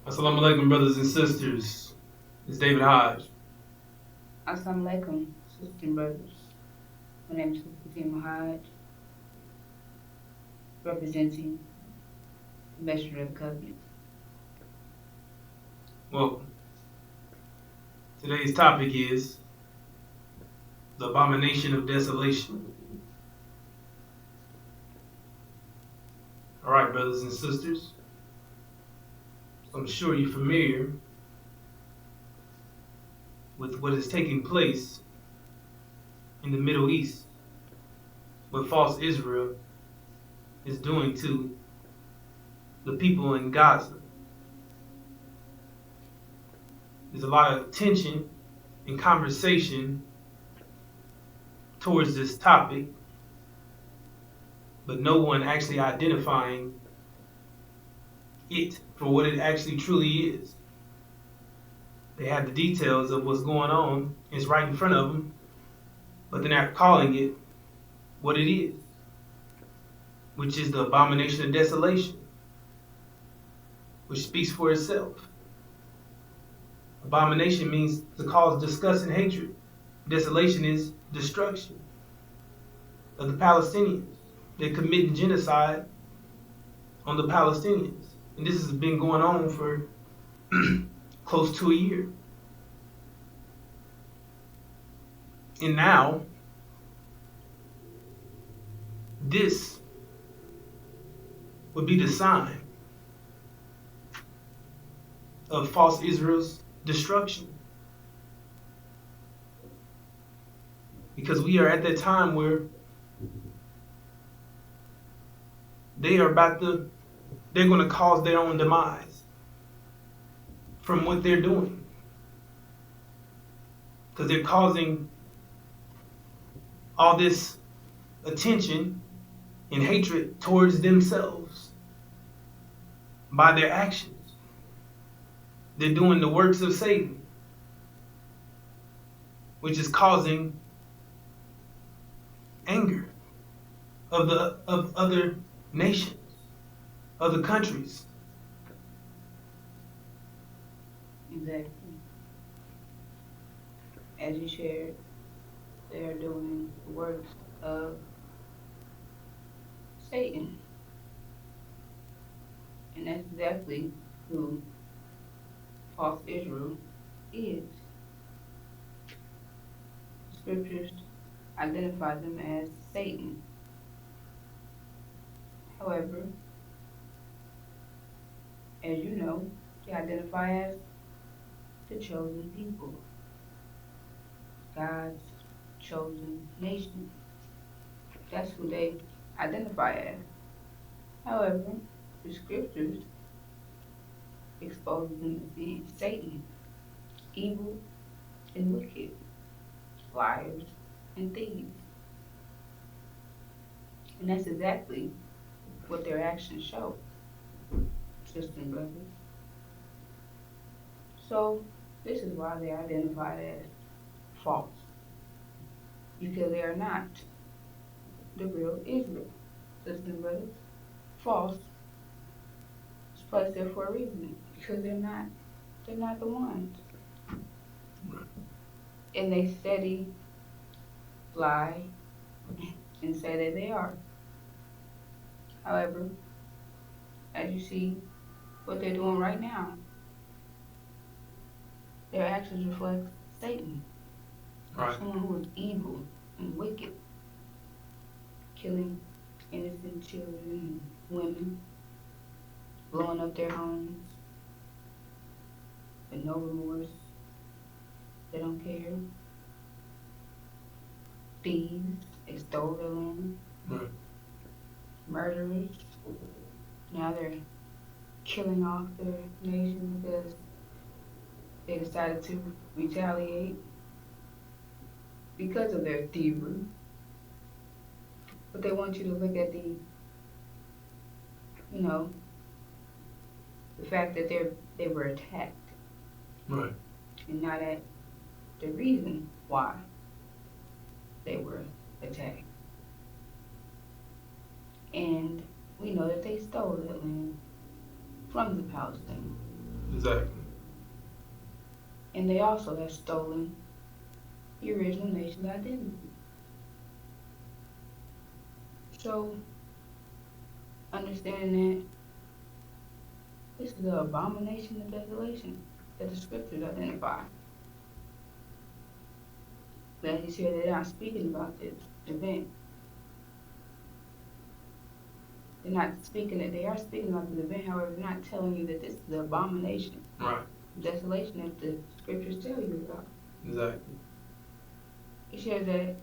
Assalamu alaikum, brothers and sisters. It's David Hodge. Assalamu alaikum, sisters and brothers. My name is Fatima Hodge, representing the Messenger of the Covenant. Welcome. Today's topic is the Abomination of Desolation. All right, brothers and sisters. I'm sure you're familiar with what is taking place in the Middle East, what false Israel is doing to the people in Gaza. There's a lot of tension and conversation towards this topic, but no one actually identifying it for what it actually truly is. They have the details of what's going on. It's right in front of them, but they're not calling it what it is, which is the abomination of desolation, which speaks for itself. Abomination means to cause disgust and hatred. Desolation is destruction of the Palestinians. They're committing genocide on the Palestinians. And this has been going on for close to a year. And now, this would be the sign of false Israel's destruction. Because we are at that time where they're going to cause their own demise from what they're doing. Because they're causing all this attention and hatred towards themselves by their actions. They're doing the works of Satan, which is causing anger of other nations, other countries. Exactly. As you shared, they are doing the works of Satan. And that's exactly who false Israel is. Scriptures identify them as Satan. However, as you know, they identify as the chosen people, God's chosen nation. That's who they identify as. However, the scriptures expose them as being Satan, evil and wicked, liars and thieves. And that's exactly what their actions show, sisters and brothers. So this is why they are identified as false, because they are not the real Israel, sisters and brothers. False is placed there for a reason, because they're not the ones. And they steady lie and say that they are. However, as you see what they're doing right now, their actions reflect Satan, Right. someone who is evil and wicked, killing innocent children and women, blowing up their homes with no remorse. They don't care. Thieves, they stole their land. Right. Murderers, now they're killing off their nation because they decided to retaliate because of their thievery. But they want you to look at the fact that they were attacked, Right. and not at the reason why they were attacked. And we know that they stole that land from the Palestinians. Exactly. And they also have stolen the original nation's identity. So, understanding that this is the abomination of desolation that the scriptures identify. That he's here, they're not speaking about this event. They're not speaking it, they are speaking about the event, however, they're not telling you that this is the abomination. Right. Desolation that the scriptures tell you about. Exactly. It shows that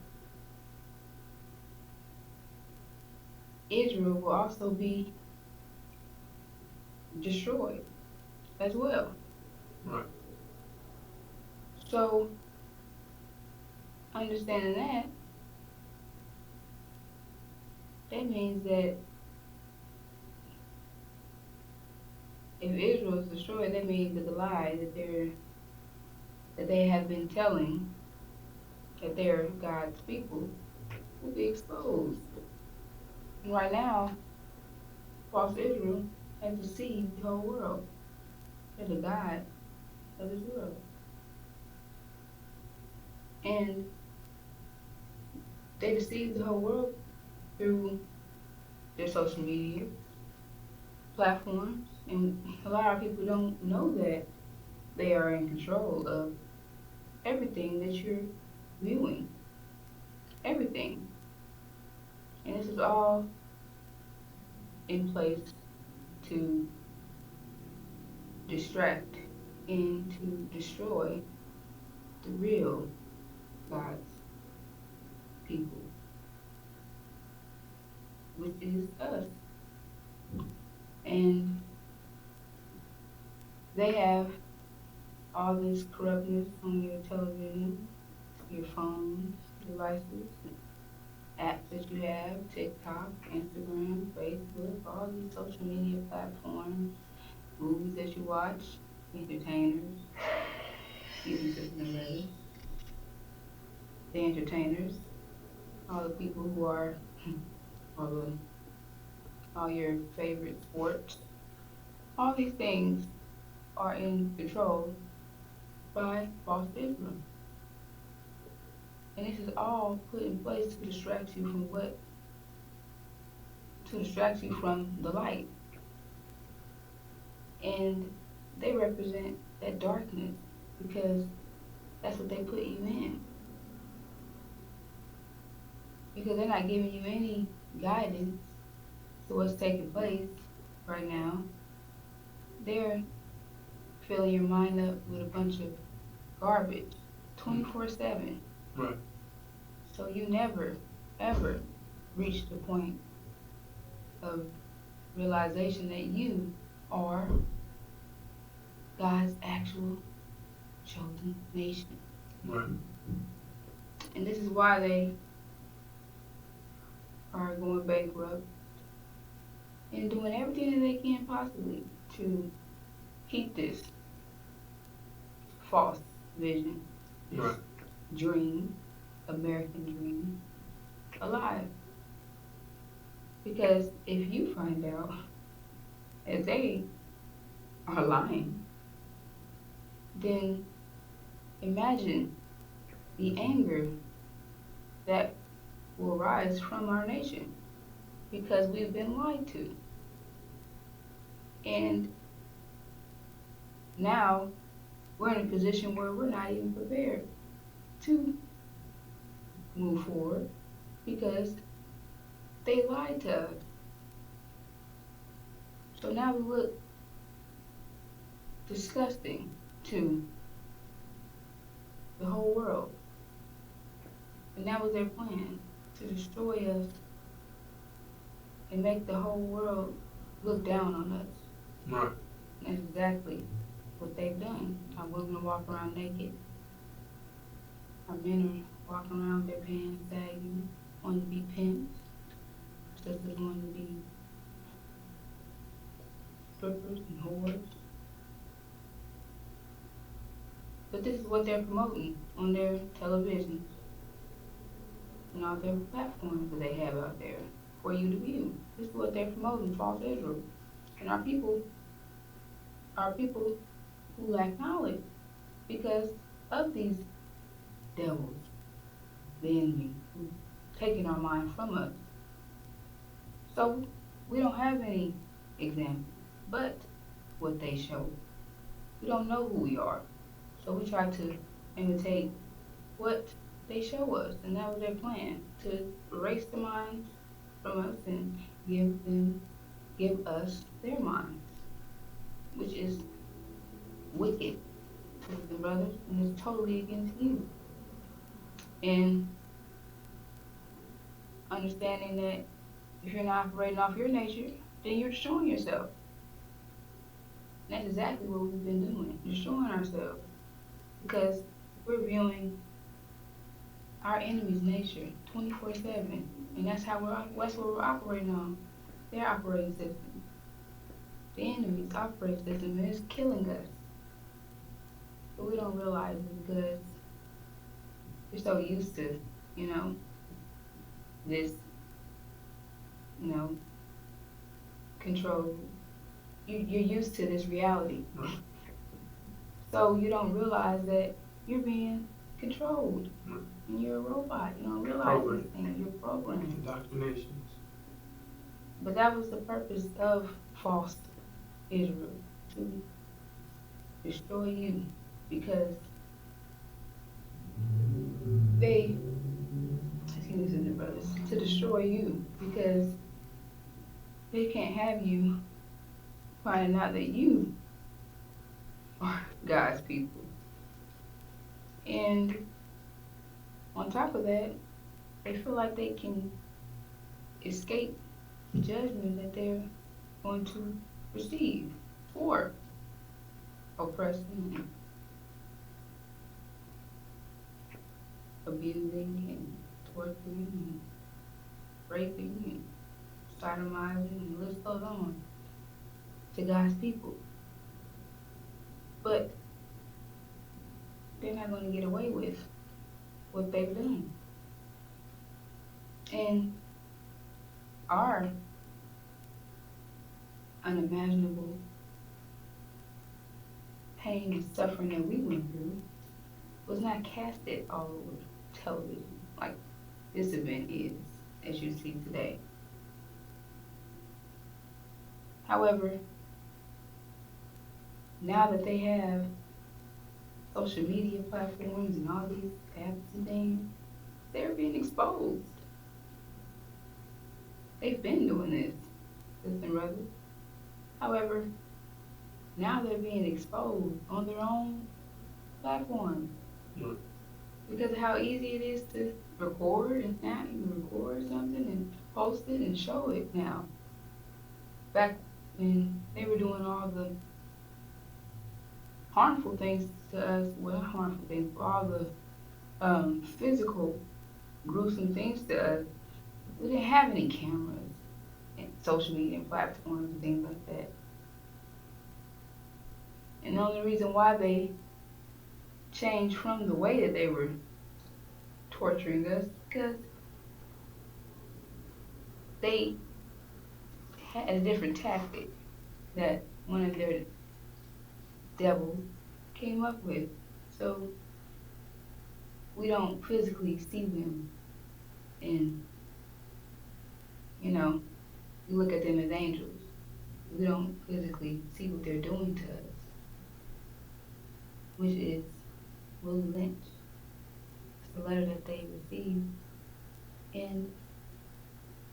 Israel will also be destroyed as well. Right. So, understanding that means that if Israel is destroyed, that means that the lie that they have been telling that they're God's people will be exposed. And right now, false Israel has deceived the whole world. They're the God of this world. And they deceive the whole world through their social media platforms. And a lot of people don't know that they are in control of everything that you're viewing. Everything. And this is all in place to distract and to destroy the real God's people, which is us. And they have all this corruptness on your television, your phones, devices, apps that you have, TikTok, Instagram, Facebook, all these social media platforms, movies that you watch, entertainers, excuse me, the entertainers, all the people who are all the all your favorite sports, all these things are in control by false Israel. And this is all put in place to distract you from to distract you from the light. And they represent that darkness because that's what they put you in. Because they're not giving you any guidance to what's taking place right now. They're filling your mind up with a bunch of garbage 24/7. Right. So you never, ever reach the point of realization that you are God's actual chosen nation. Right. And this is why they are going bankrupt and doing everything that they can possibly to keep this false vision, this Right. dream, American dream, alive. Because if you find out that they are lying, then imagine the anger that will rise from our nation because we've been lied to. And now we're in a position where we're not even prepared to move forward because they lied to us. So now we look disgusting to the whole world. And that was their plan, to destroy us and make the whole world look down on us. Right. And that's exactly what they've done. Our women are walking around naked. Our men are walking around with their pants sagging, wanting to be pimps. Sisters wanting to be strippers and whores. But this is what they're promoting on their televisions and all their platforms that they have out there for you to view. This is what they're promoting, false Israel. And our people who lack knowledge because of these devils, the enemy, who taking our mind from us. So we don't have any example but what they show. We don't know who we are. So we try to imitate what they show us, and that was their plan, to erase the minds from us and give us their minds, which is wicked, sisters and brothers, and it's totally against you. And understanding that if you're not operating off your nature, then you're destroying yourself. And that's exactly what we've been doing, destroying ourselves. Because we're viewing our enemy's nature 24/7. And that's what we're operating on. Their operating system. The enemy's operating system, and it's killing us. But we don't realize it because we're so used to, you know, this, control. You're used to this reality. So you don't realize that you're being controlled. And you're a robot. You don't realize these things. You're programmed. Indoctrinations. But that was the purpose of false Israel, to destroy you, because they, excuse me, brothers, to destroy you because they can't have you finding out that you are God's people. And on top of that, they feel like they can escape the judgment that they're going to receive for oppressing and abusing and torturing and raping and sodomizing, and the list goes on, to God's people. But they're not going to get away with what they've done. And our unimaginable pain and suffering that we went through was not casted all over television like this event is, as you see today. However, now that they have social media platforms and all these apps and things, they're being exposed. They've been doing this, sisters and brothers. However, now they're being exposed on their own platform. Yeah. Because of how easy it is to record, and now you can record something and post it and show it now. Back when they were doing all the harmful things to us, well, not harmful things, but all the physical, gruesome things to us, we didn't have any cameras and social media platforms and things like that. And the only reason why they changed from the way that they were torturing us, because they had a different tactic that one of their devils came up with. So we don't physically see them, and we look at them as angels. We don't physically see what they're doing to us, which is Willie Lynch. It's the letter that they received, and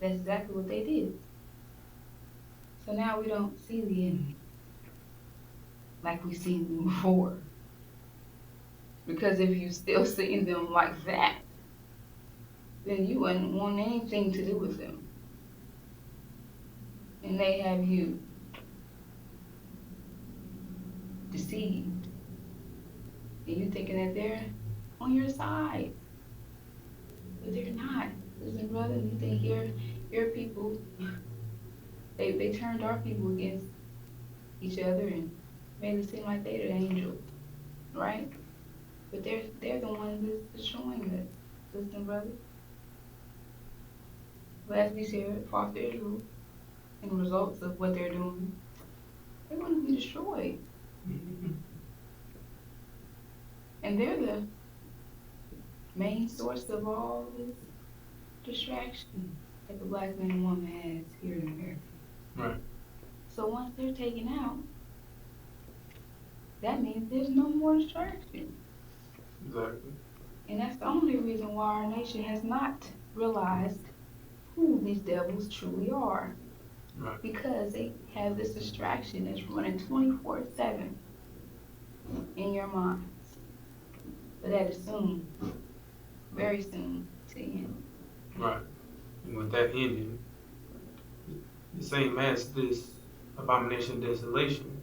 that's exactly what they did. So now we don't see the enemy like we've seen them before. Because if you still seeing them like that, then you wouldn't want anything to do with them. And they have you deceived. And you thinking that they're on your side. But they're not. Listen, brother, you think your people, they turned our people against each other and made it seem like they're the angels, right? But they're the ones that's destroying us, sisters and brothers. But as we said, false Israel, and results of what they're doing, they're going to be destroyed. Mm-hmm. And they're the main source of all this distraction that the black man and woman has here in America. Right. So once they're taken out, that means there's no more distraction. Exactly. And that's the only reason why our nation has not realized who these devils truly are. Right. Because they have this distraction that's running 24/7 in your minds. But that is soon, very soon, to end. Right. And with that ending, the same as this abomination of desolation,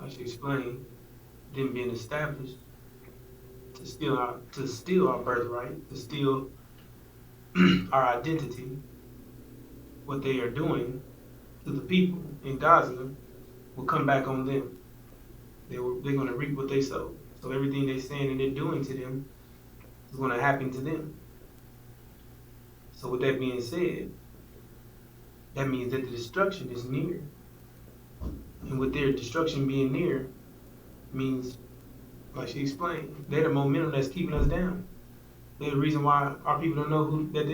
I should explain, them being established to steal our birthright, to steal our identity, what they are doing to the people in Gaza will come back on them. They're going to reap what they sow. So everything they're saying and they're doing to them is going to happen to them. So with that being said, that means that the destruction is near. And with their destruction being near, means, like she explained, they're the momentum that's keeping us down. They're the reason why our people don't know that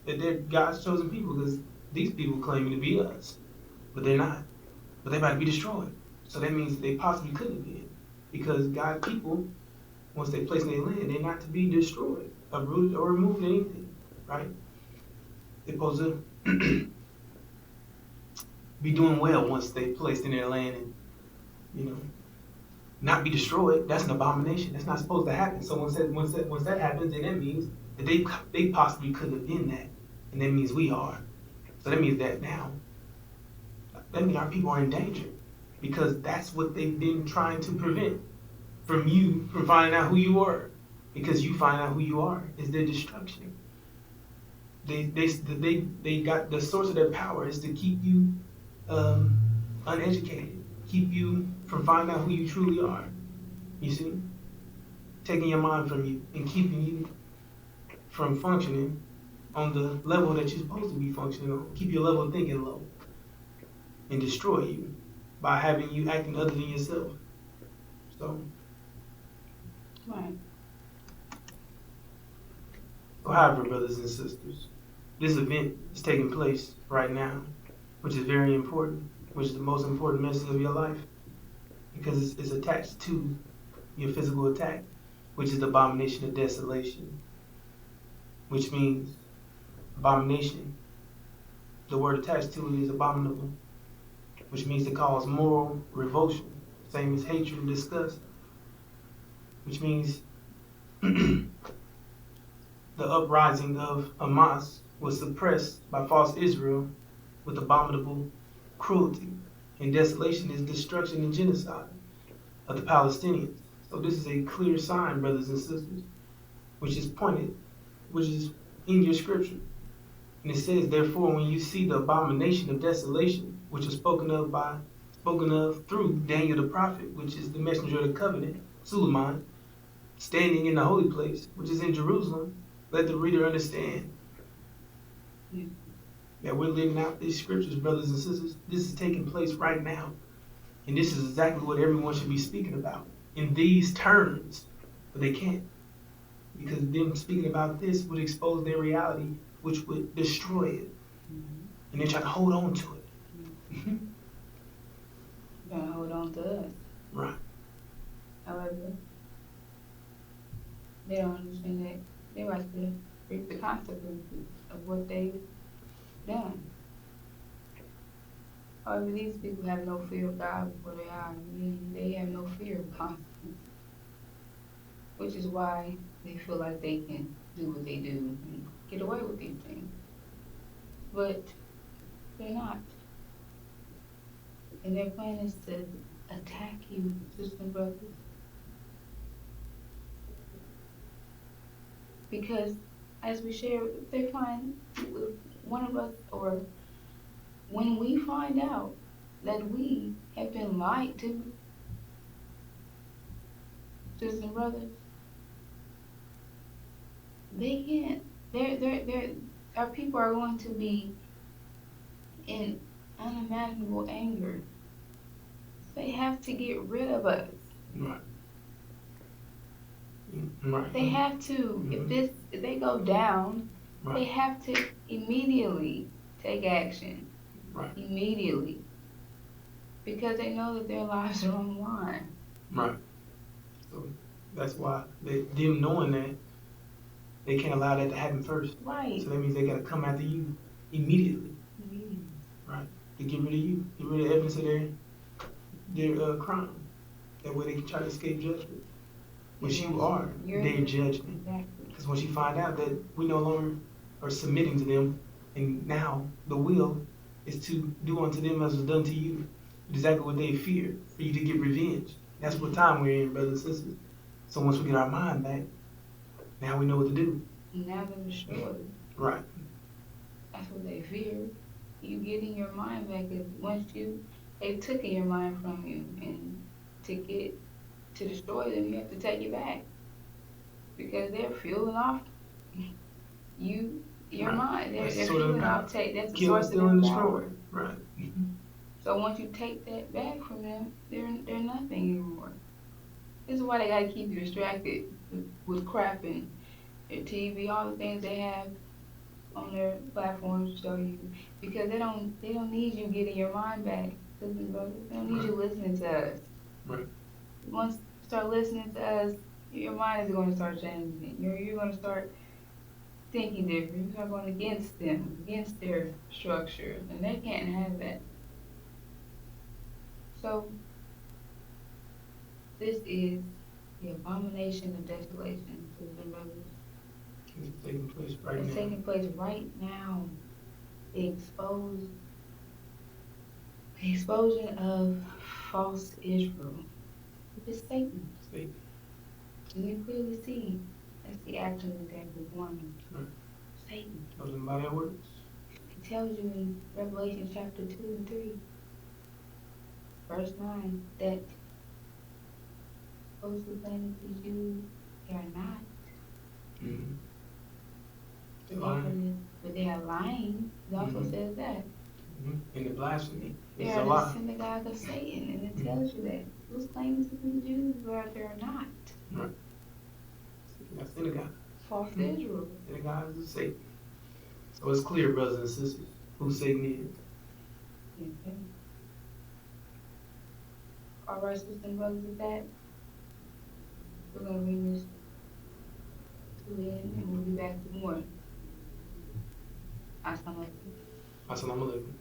they're God's chosen people, because these people claiming to be us, but they're not. But they're about to be destroyed. So that means they possibly couldn't be, because God's people, once they place in their land, they're not to be destroyed, uprooted, or removed, anything, right? They're supposed to be doing well once they placed in their land, and not be destroyed. That's an abomination. That's not supposed to happen. So once that happens, then that means that they possibly could have been that, and that means we are. So that means that now, that means our people are in danger, because that's what they've been trying to prevent from you from finding out who you are, because you find out who you are is their destruction. They got the source of their power is to keep you uneducated, keep you from finding out who you truly are. You see, taking your mind from you and keeping you from functioning on the level that you're supposed to be functioning on. Keep your level of thinking low and destroy you by having you acting other than yourself. So, Right. however, brothers and sisters, this event is taking place right now, which is very important, which is the most important message of your life, because it's attached to your physical attack, which is the abomination of desolation, which means abomination. The word attached to it is abominable, which means to cause moral revulsion, same as hatred and disgust, which means the uprising of Hamas was suppressed by false Israel with abominable cruelty, and desolation is destruction and genocide of the Palestinians. So this is a clear sign, brothers and sisters, which is in your scripture. And it says, therefore, when you see the abomination of desolation, which was spoken of through Daniel the prophet, which is the messenger of the covenant, Suleiman, standing in the holy place, which is in Jerusalem, let the reader understand that we're living out these scriptures, brothers and sisters. This is taking place right now. And this is exactly what everyone should be speaking about in these terms. But they can't, because them speaking about this would expose their reality, which would destroy it. Mm-hmm. And they're trying to hold on to it. Mm-hmm. Gonna hold on to us. Right. However, they don't understand that they're about to reap the consequences of what they've done. However, these people have no fear of God before they are. They have no fear of consequences, which is why they feel like they can do what they do and get away with these things. But they're not. And their plan is to attack you, sisters and brothers. Because, as we share, they find one of us, or when we find out that we have been lied to, sisters and brothers, they can't. Our people are going to be in unimaginable anger. They have to get rid of us. Right. Right. They have to. If they go down, Right. they have to immediately take action. Right. Immediately. Because they know that their lives are on the line. Right. So that's why them knowing that they can't allow that to happen first. Right. So that means they gotta come after you immediately. Right. To get rid of you, get rid of evidence of their crime. That way they can try to escape judgment. Which you are their judgment. Exactly. Because once you find out that we no longer are submitting to them, and now the will is to do unto them as was done to you, exactly what they fear, for you to get revenge. That's what time we're in, brothers and sisters. So once we get our mind back, now we know what to do. Now they're destroyed. Right. That's what they fear. You getting your mind back is once they've taken your mind from you, and to destroy them, you have to take it back. Because they're fueling off your mind. They're fueling off, that's the source of their power. Right. So once you take that back from them, they're nothing anymore. This is why they gotta keep you distracted with crap and their TV, all the things they have on their platforms to show you, because they don't need you getting your mind back, sisters and brothers. They don't need you listening to us. Right. Once you start listening to us, your mind is going to start changing. You're going to start thinking different. You start going against them, against their structure, and they can't have that. So this is the abomination of desolation, sisters and brothers. It's taking place right now. It's taking place right now. The explosion of false Israel, which is Satan. And you clearly see that's the action of the devil one. Right. Satan. Those are my words. It tells you in Revelation chapter 2 and 3, verse 9, that those who claim to be Jews, they are not. Mm-hmm. They're lying. But they are lying. It also says that. Mm-hmm. And the blasphemy. They are the synagogue of Satan, and it tells you that. Those claiming to be Jews, but they're not. Right. That's synagogue. False Israel. Synagogue is Satan. So it's clear, brothers and sisters, who Satan is. Okay. All right, sisters and brothers, with that, we're going to bring this to the end, and we'll be back with more. Assalamu alaikum. Assalamu alaikum.